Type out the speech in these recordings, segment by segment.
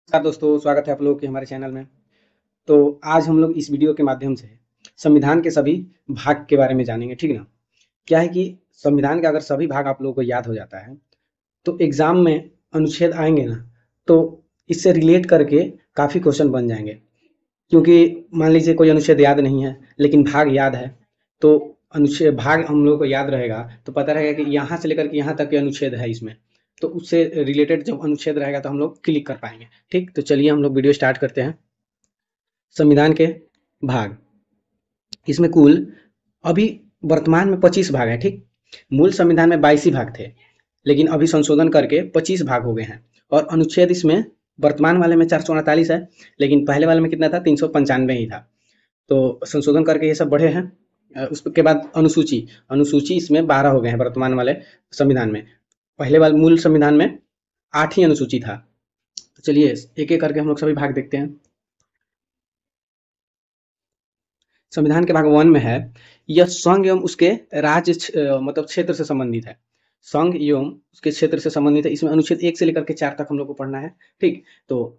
नमस्कार दोस्तों, स्वागत है आप लोगों के हमारे चैनल में। तो आज हम लोग इस वीडियो के माध्यम से संविधान के सभी भाग के बारे में जानेंगे, ठीक ना? क्या है कि संविधान का अगर सभी भाग आप लोगों को याद हो जाता है, तो एग्ज़ाम में अनुच्छेद आएँगे ना, तो इससे रिलेट करके काफ़ी क्वेश्चन बन जाएँगे। क्योंकि मान लीजिए कोई अनुच्छेद याद नहीं है, लेकिन भाग याद है, तो अनुच्छेद भाग हम लोगों को याद रहेगा, तो पता रहेगा कि यहाँ से लेकर के यहाँ तक के अनुच्छेद है इसमें। तो उससे रिलेटेड जब अनुच्छेद रहेगा तो हम लोग क्लिक कर पाएँगे, ठीक? तो चलिए हम लोग वीडियो स्टार्ट करते हैं। संविधान के भाग, इसमें कुल अभी वर्तमान में 25 भाग हैं, ठीक? मूल संविधान में 22 ही भाग थे, लेकिन अभी संशोधन करके 25 भाग हो गए हैं। और अनुच्छेद इसमें वर्तमान वाले में 449 है, लेकिन पहले वाले में कितना था? 395 ही था। तो संशोधन करके ये सब बढ़े हैं। उसके बाद अनुसूची, अनुसूची इसमें 12 हो गए हैं वर्तमान वाले संविधान में। पहले वाले मूल संविधान में 8 ही अनुसूची था। तो चलिए एक एक करके हम लोग सभी भाग देखते हैं। संविधान के भाग 1 में है, यह संघ एवं उसके राज्य मतलब क्षेत्र से संबंधित है। संघ एवं उसके क्षेत्र से संबंधित है। इसमें अनुच्छेद 1 से लेकर के 4 तक हम लोग को पढ़ना है, ठीक? तो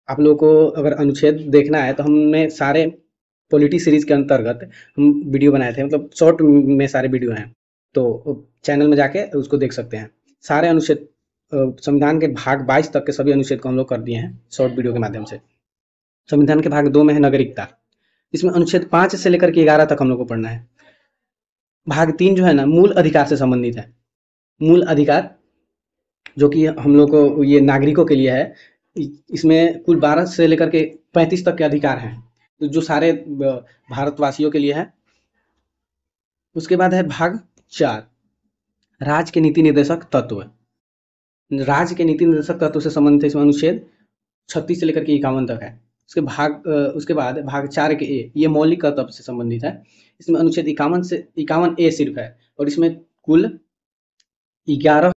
आप लोगों को अगर अनुच्छेद देखना है तो हमने सारे पॉलिटी सीरीज के अंतर्गत हम वीडियो बनाए थे, मतलब शॉर्ट में सारे वीडियो हैं। तो चैनल में जाके उसको देख सकते हैं। सारे अनुच्छेद संविधान के भाग 22 तक के सभी अनुच्छेद को हम लोग कर दिए हैं शॉर्ट वीडियो के माध्यम से। संविधान के भाग 2 में है नागरिकता। इसमें अनुच्छेद 5 से लेकर के 11 तक हम लोग को पढ़ना है। भाग 3 जो है ना, मूल अधिकार से संबंधित है। मूल अधिकार जो कि हम लोग को ये नागरिकों के लिए है। इसमें कुल 12 से लेकर के 35 तक के अधिकार हैं, तो जो सारे भारतवासियों के लिए है। उसके बाद है भाग 4, राज्य के नीति निर्देशक तत्व। राज्य के नीति निर्देशक तत्व से संबंधित है इसमें अनुच्छेद 36 से लेकर के 51 तक है। उसके बाद भाग 4 के ए, ये मौलिक कर्तव्य से संबंधित है। इसमें अनुच्छेद 51 से 51 ए सिर्फ है, और इसमें कुल 11।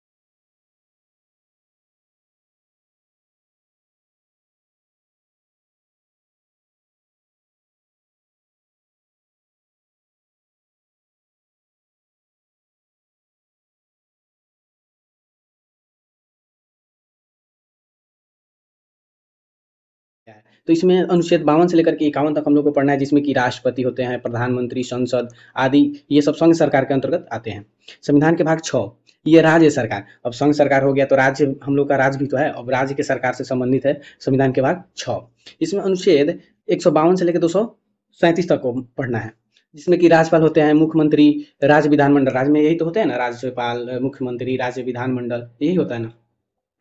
है। तो इसमें अनुच्छेद 52 से लेकर के 51 तक हम लोग को पढ़ना है, जिसमें कि राष्ट्रपति होते हैं, प्रधानमंत्री, संसद आदि, ये सब संघ सरकार के अंतर्गत आते हैं। संविधान के भाग 6, ये राज्य सरकार। अब संघ सरकार हो गया तो राज्य, हम लोग का राज्य भी तो है, अब राज्य के सरकार से संबंधित है संविधान के भाग 6। इसमें अनुच्छेद 152 से लेकर 237 तक को पढ़ना है, जिसमें कि राज्यपाल होते हैं, मुख्यमंत्री, राज्य विधानमंडल। राज्य में यही तो होते हैं ना, राज्यपाल, मुख्यमंत्री, राज्य विधानमंडल, यही होता है ना।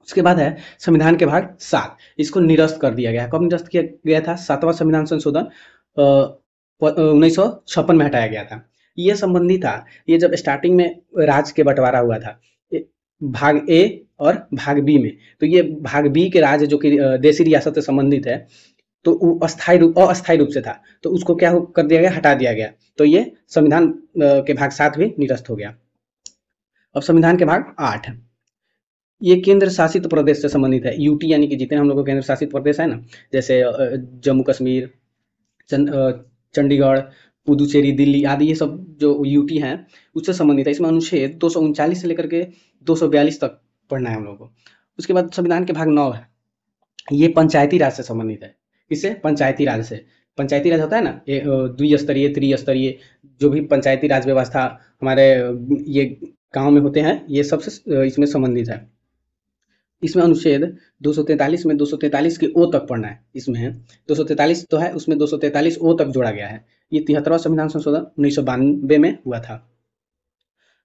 उसके बाद है संविधान के भाग 7, इसको निरस्त कर दिया गया। कब निरस्त किया गया था? 7वां संविधान संशोधन 1956 में हटाया गया था। ये संबंधी था, ये जब स्टार्टिंग में राज्य के बंटवारा हुआ था, भाग ए और भाग बी में। तो ये भाग बी के राज्य जो कि देशी रियासत से संबंधित है, तो वो अस्थायी रूप से था, तो उसको क्या कर दिया गया? हटा दिया गया। तो ये संविधान के भाग 7 भी निरस्त हो गया। अब संविधान के भाग 8, ये केंद्र शासित प्रदेश से संबंधित है। यूटी यानी कि जितने हम लोग को केंद्र शासित प्रदेश है ना, जैसे जम्मू कश्मीर, चंडीगढ़, पुदुचेरी, दिल्ली आदि, ये सब जो यूटी हैं उससे संबंधित है। इसमें अनुच्छेद 239 से लेकर के 242 तक पढ़ना है हम लोग को। उसके बाद संविधान के भाग 9 है, ये पंचायती राज से संबंधित है। किससे? पंचायती राज से। पंचायती राज होता है ना, द्विस्तरीय, त्रिस्तरीय, जो भी पंचायती राज व्यवस्था हमारे ये गांव में होते हैं, ये सबसे इसमें संबंधित है। इसमें अनुच्छेद 243 में 243 के ओ तक पढ़ना है। इसमें 243 तो है, उसमें 243 ओ तक जोड़ा गया है। ये 73वां संविधान संशोधन 1992 में हुआ था।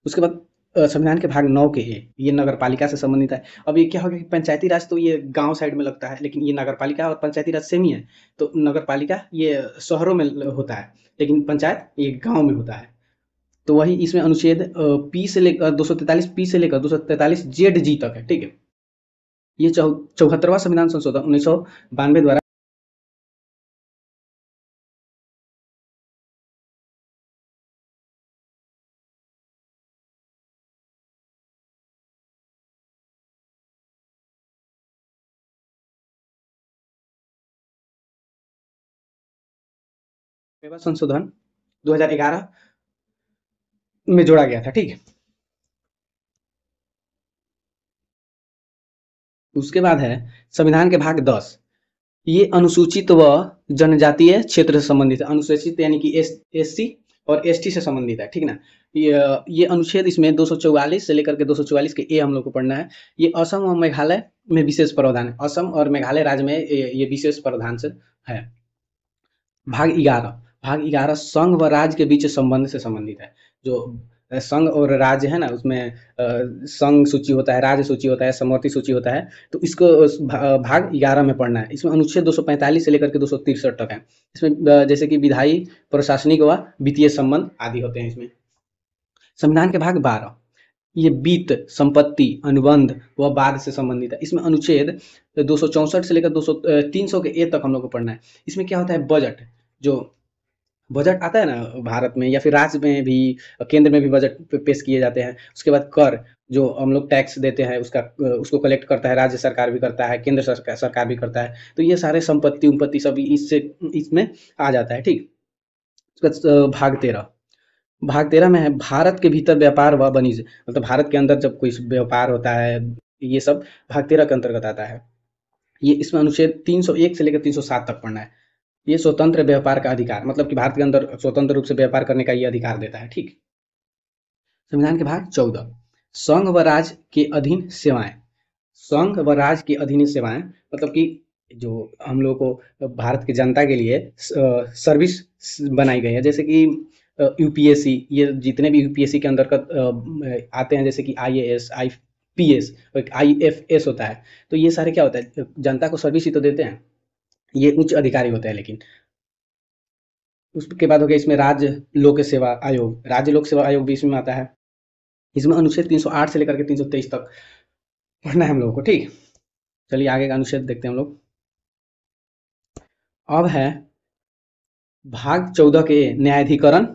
उसके बाद संविधान के भाग 9 के ए, ये नगर पालिका से संबंधित है। अब ये क्या हो गया कि पंचायती राज तो ये गांव साइड में लगता है, लेकिन ये नगर पालिका और पंचायती राज सेम ही है। तो नगर पालिका ये शहरों में होता है, लेकिन पंचायत ये गांव में होता है। तो वही इसमें अनुच्छेद पी से लेकर 243 पी से लेकर 243 जेड जी तक है, ठीक है? ये 74वां संविधान संशोधन 1992 द्वारा संशोधन 2011 में जोड़ा गया था, ठीक है? उसके बाद है संविधान के भाग 10। ये अनुसूचित व जनजातीय क्षेत्र से संबंधित है। अनुसूचित यानी कि एससी और एसटी से संबंधित है, ठीक ना। ये अनुच्छेद इसमें 244 से लेकर के 244 के ए हम लोग को पढ़ना है। ये असम और मेघालय में विशेष प्रावधान है। असम और मेघालय राज्य में ये विशेष प्रावधान से है। भाग 11 संघ व राज्य के बीच संबंध से संबंधित है। जो संघ और राज्य है ना, उसमें संघ सूची होता है, राज्य सूची होता है, समवर्ती सूची होता है। तो इसको भाग 11 में पढ़ना है। इसमें अनुच्छेद 245 से लेकर के 263 तक है। इसमें जैसे कि विधायी, प्रशासनिक व वित्तीय संबंध आदि होते हैं इसमें। संविधान के भाग 12 ये वित्त, संपत्ति, अनुबंध व बाद से संबंधित है। इसमें अनुच्छेद 264 से लेकर 300 के ए तक हम लोग को पढ़ना है। इसमें क्या होता है, बजट। जो बजट आता है ना भारत में या फिर राज्य में भी, केंद्र में भी बजट पेश किए जाते हैं। उसके बाद कर, जो हम लोग टैक्स देते हैं उसका उसको कलेक्ट करता है, राज्य सरकार भी करता है, केंद्र सरकार भी करता है। तो ये सारे संपत्ति उम्पत्ति सब इससे इसमें आ जाता है, ठीक। उसके बाद भाग 13 में है भारत के भीतर व्यापार व वाणिज्य। मतलब भारत के अंदर जब कोई व्यापार होता है, ये सब भाग 13 के अंतर्गत आता है। ये इसमें अनुच्छेद 301 से लेकर 307 तक पढ़ना है। ये स्वतंत्र व्यापार का अधिकार, मतलब कि भारत के अंदर स्वतंत्र रूप से व्यापार करने का ये अधिकार देता है, ठीक। संविधान के भाग 14 संघ व राज्य के अधीन सेवाएं। संघ व राज्य के अधीन सेवाएं मतलब कि जो हम लोग को भारत की जनता के लिए सर्विस बनाई गई है। जैसे कि यूपीएससी, ये जितने भी यूपीएससी के अंतर्गत आते हैं, जैसे कि आईएएस, आईपीएस, एक आईएफएस होता है। तो ये सारे क्या होता है, जनता को सर्विस ही तो देते हैं। ये उच्च अधिकारी होते हैं। लेकिन उसके बाद हो गया इसमें राज्य लोक सेवा आयोग। राज्य लोक सेवा आयोग भी इसमें आता है। इसमें अनुच्छेद 308 से लेकर के 323 तक पढ़ना है हम लोगों को, ठीक। चलिए आगे का अनुच्छेद देखते हैं हम लोग। अब है भाग 14 के न्यायाधिकरण।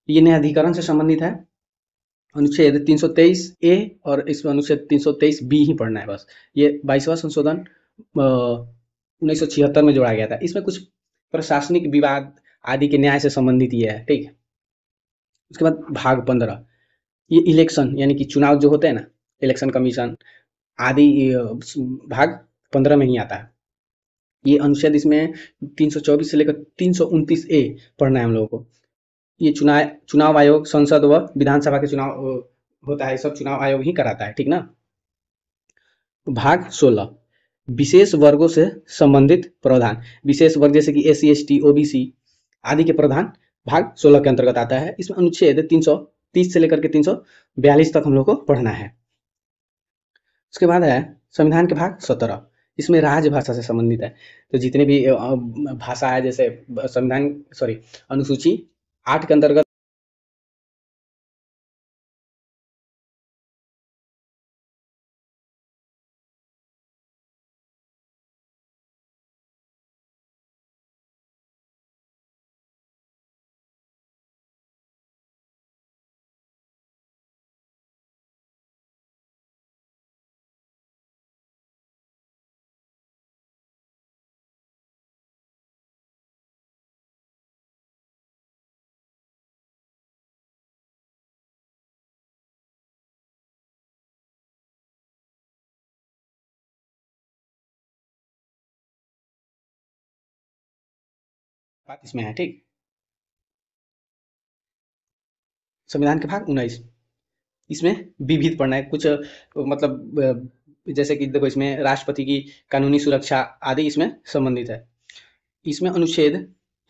ये न्यायाधिकरण से संबंधित है। अनुच्छेद 323 ए और इसमें अनुच्छेद 323 बी ही पढ़ना है बस। ये 22वां संशोधन 1976 में जोड़ा गया था। इसमें कुछ प्रशासनिक विवाद आदि के न्याय से संबंधित ये है, ठीक। उसके बाद भाग 15 ये इलेक्शन यानी कि चुनाव जो होते हैं ना, इलेक्शन कमीशन आदि भाग 15 में ही आता है। ये अनुच्छेद इसमें 324 से लेकर 329 ए पढ़ना है हम लोगों को। ये चुनाव आयोग, संसद व विधानसभा के चुनाव होता है, सब चुनाव आयोग ही कराता है, ठीक ना। भाग 16 विशेष वर्गों से संबंधित प्रावधान। विशेष वर्ग जैसे कि एससी, एसटी, ओबीसी आदि के प्रावधान भाग 16 के अंतर्गत आता है। इसमें अनुच्छेद 330 से लेकर के 342 तक हम लोग को पढ़ना है। उसके बाद है संविधान के भाग 17। इसमें राजभाषा से संबंधित है। तो जितने भी भाषा है, जैसे अनुसूची 8 के अंतर्गत बात इसमें है, ठीक। संविधान के भाग 19 इसमें विविध पढ़ना है। कुछ मतलब जैसे कि देखो, इसमें राष्ट्रपति की कानूनी सुरक्षा आदि इसमें संबंधित है। इसमें अनुच्छेद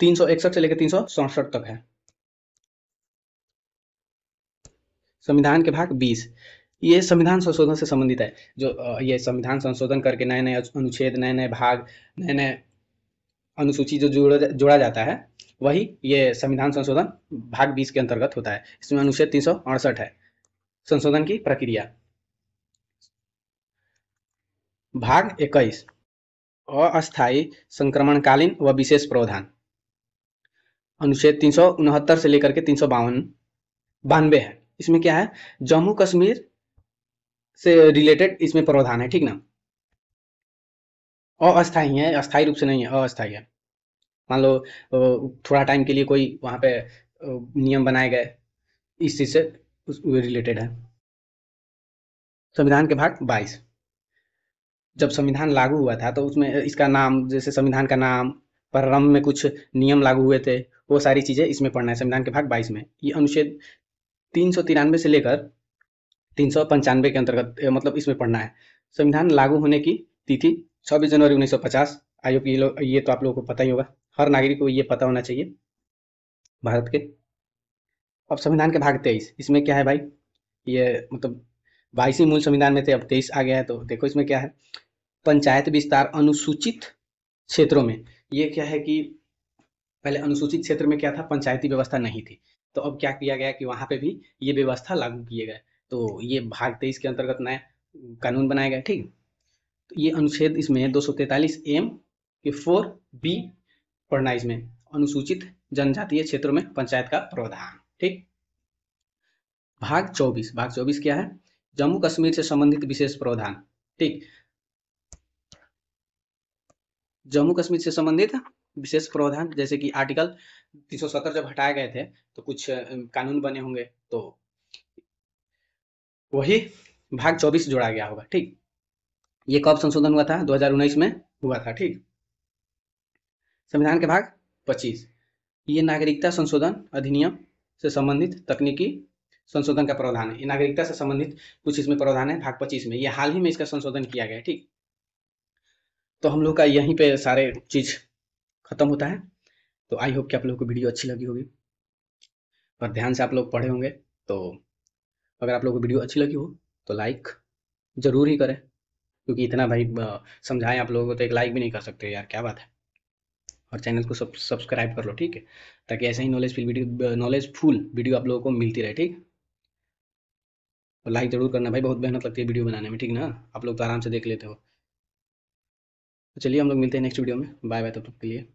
361 से लेकर 367 तक है। संविधान के भाग 20 ये संविधान संशोधन से संबंधित है। जो ये संविधान संशोधन करके नए नए अनुच्छेद, नए नए भाग, नए नए अनुसूची जो जोड़ा जाता है, वही ये संविधान संशोधन भाग 20 के अंतर्गत होता है। इसमें अनुच्छेद 368 है, संशोधन की प्रक्रिया। भाग 21 अस्थायी संक्रमणकालीन व विशेष प्रावधान। अनुच्छेद 369 से लेकर के 392 है। इसमें क्या है, जम्मू कश्मीर से रिलेटेड इसमें प्रावधान है, ठीक ना। अस्थायी है, अस्थायी रूप से नहीं है, अस्थायी है। मान लो थोड़ा टाइम के लिए कोई वहां पे नियम बनाए गए, इस चीज से रिलेटेड है। संविधान के भाग 22 जब संविधान लागू हुआ था तो उसमें इसका नाम, जैसे संविधान का नाम, प्रारंभ में कुछ नियम लागू हुए थे, वो सारी चीज़ें इसमें पढ़ना है संविधान के भाग 22 में। ये अनुच्छेद 393 से लेकर 395 के अंतर्गत मतलब इसमें पढ़ना है। संविधान लागू होने की तिथि 26 जनवरी 1950। आयोग की ये तो आप लोगों को पता ही होगा, हर नागरिक को ये पता होना चाहिए भारत के। अब संविधान के भाग 23, इसमें क्या है भाई, ये मतलब 22 मूल संविधान में थे, अब 23 आ गया है, तो देखो इसमें क्या है। पंचायत विस्तार अनुसूचित क्षेत्रों में, ये क्या है कि पहले अनुसूचित क्षेत्र में क्या था, पंचायती व्यवस्था नहीं थी, तो अब क्या किया गया कि वहां पे भी ये व्यवस्था लागू किए गए। तो ये भाग 23 के अंतर्गत नया कानून बनाया गया, ठीक। तो ये अनुच्छेद इसमें 243 एम के 4 बी पढ़ना है इसमें, अनुसूचित जनजातीय क्षेत्रों में पंचायत का प्रावधान, ठीक। भाग 24 क्या है, जम्मू कश्मीर से संबंधित विशेष प्रावधान, ठीक। जम्मू कश्मीर से संबंधित विशेष प्रावधान, जैसे कि आर्टिकल 370 जब हटाए गए थे तो कुछ कानून बने होंगे, तो वही भाग 24 जोड़ा गया होगा, ठीक। ये कब संशोधन हुआ था, 2019 में हुआ था, ठीक। संविधान के भाग 25, ये नागरिकता संशोधन अधिनियम से संबंधित तकनीकी संशोधन का प्रावधान है। ये नागरिकता से संबंधित कुछ इसमें प्रावधान है भाग 25 में, ये हाल ही में इसका संशोधन किया गया है, ठीक। तो हम लोग का यहीं पे सारे चीज खत्म होता है। तो आई होप कि आप लोगों को वीडियो अच्छी लगी होगी और ध्यान से आप लोग पढ़े होंगे। तो अगर आप लोगों को वीडियो अच्छी लगी हो तो लाइक ज़रूर ही करें, क्योंकि इतना भाई समझाएं आप लोगों को तो एक लाइक भी नहीं कर सकते यार, क्या बात है। और चैनल को सब्सक्राइब कर लो, ठीक है, ताकि ऐसे ही नॉलेजफुल वीडियो आप लोगों को मिलती रहे, ठीक। और लाइक ज़रूर करना भाई, बहुत मेहनत लगती है वीडियो बनाने में, ठीक ना। आप लोग तो आराम से देख लेते हो। तो चलिए हम लोग मिलते हैं नेक्स्ट वीडियो में, बाय बाय तब तक के लिए।